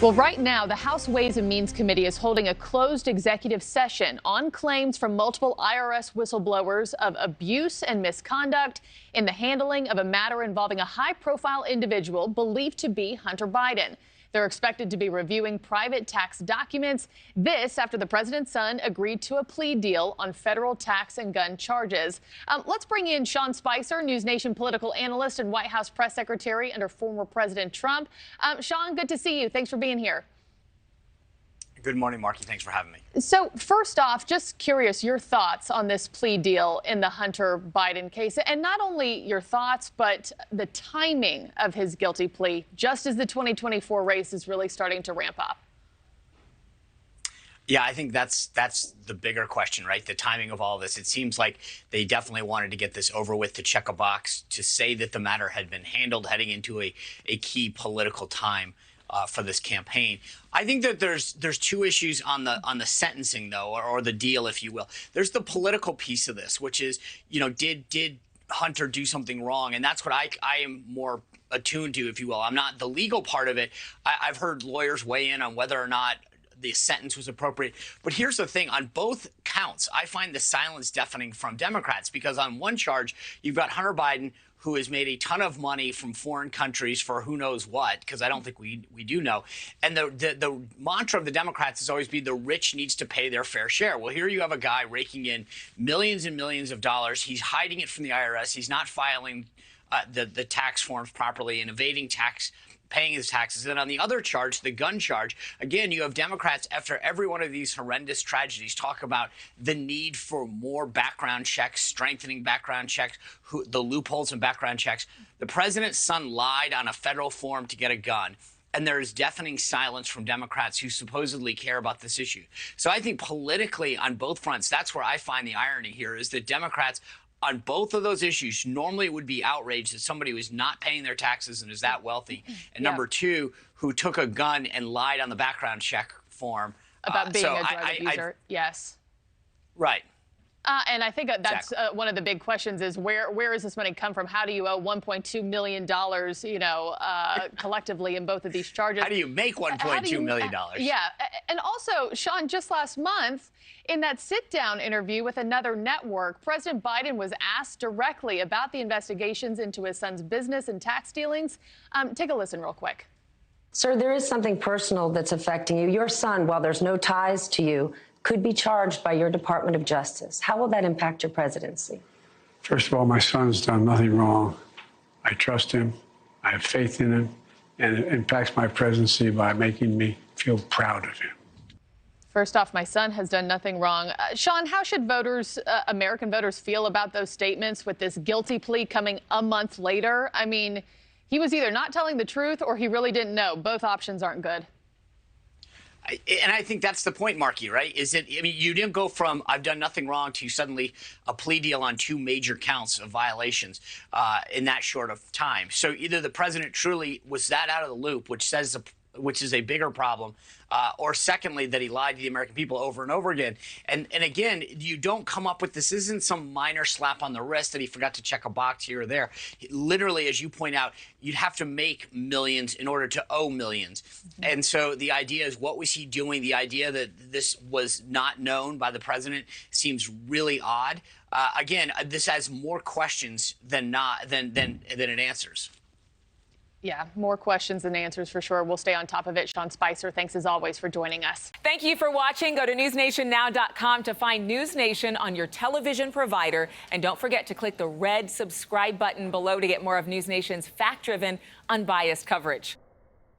Well, right now, the House Ways and Means Committee is holding a closed executive session on claims from multiple IRS whistleblowers of abuse and misconduct in the handling of a matter involving a high-profile individual believed to be Hunter Biden. They're expected to be reviewing private tax documents. This after the president's son agreed to a plea deal on federal tax and gun charges. Let's bring in Sean Spicer, NewsNation political analyst and White House press secretary under former President Trump. Sean, good to see you. Thanks for being here. Good morning, Marky. Thanks for having me. So first off, just curious, your thoughts on this plea deal in the Hunter Biden case, and not only your thoughts, but the timing of his guilty plea, just as the 2024 race is really starting to ramp up. Yeah, I think that's the bigger question, right? The timing of all of this. It seems like they definitely wanted to get this over with, to check a box, to say that the matter had been handled heading into a key political time for this campaign. I think that there's two issues on the sentencing, though, or the deal, if you will. There's the political piece of this, which is, you know, did Hunter do something wrong? And that's what I am more attuned to, if you will. I'm not the legal part of it. I've heard lawyers weigh in on whether or not the sentence was appropriate. But here's the thing. On both counts, I find the silence deafening from Democrats, because on one charge, you've got Hunter Biden, who has made a ton of money from foreign countries for who knows what, because I don't think we do know. And the mantra of the Democrats has always been the rich needs to pay their fair share. Well, here you have a guy raking in millions and millions of dollars. He's hiding it from the IRS. He's not filing the tax forms properly and evading tax, paying his taxes. And on the other charge, the gun charge, again, you have Democrats, after every one of these horrendous tragedies, talk about the need for more background checks, strengthening background checks, the loopholes in background checks. The president's son lied on a federal form to get a gun. And there is deafening silence from Democrats who supposedly care about this issue. So I think politically on both fronts, that's where I find the irony here, is that Democrats on both of those issues normally would be outraged that somebody who is not paying their taxes and is that wealthy. And number two, who took a gun and lied on the background check form. About being a drug abuser. Yes. Right. And I think that's one of the big questions is where is this money come from? How do you owe $1.2 million, you know, collectively in both of these charges? How do you make $1.2 million? Yeah. And also, Sean, just last month, in that sit-down interview with another network, President Biden was asked directly about the investigations into his son's business and tax dealings. Take a listen real quick. Sir, there is something personal that's affecting you. Your son, while there's no ties to you, could be charged by your Department of Justice. How will that impact your presidency? First of all, my son's done nothing wrong. I trust him. I have faith in him. And it impacts my presidency by making me feel proud of him. First off, my son has done nothing wrong. Sean, how should voters, American voters, feel about those statements with this guilty plea coming a month later? I mean, he was either not telling the truth or he really didn't know. Both options aren't good. And I think that's the point, Marky, right? I mean, you didn't go from I've done nothing wrong to suddenly a plea deal on two major counts of violations in that short of time. So either the president truly was that out of the loop, which is a bigger problem, or secondly, that he lied to the American people over and over again. And again, you don't come up with this isn't some minor slap on the wrist that he forgot to check a box here or there. Literally, as you point out, you'd have to make millions in order to owe millions. Mm-hmm. And so the idea is, what was he doing? The idea that this was not known by the president seems really odd. Again, this has more questions than it answers. Yeah, more questions than answers for sure. We'll stay on top of it. Sean Spicer, thanks as always for joining us. Thank you for watching. Go to newsnationnow.com to find NewsNation on your television provider. And don't forget to click the red subscribe button below to get more of NewsNation's fact-driven, unbiased coverage.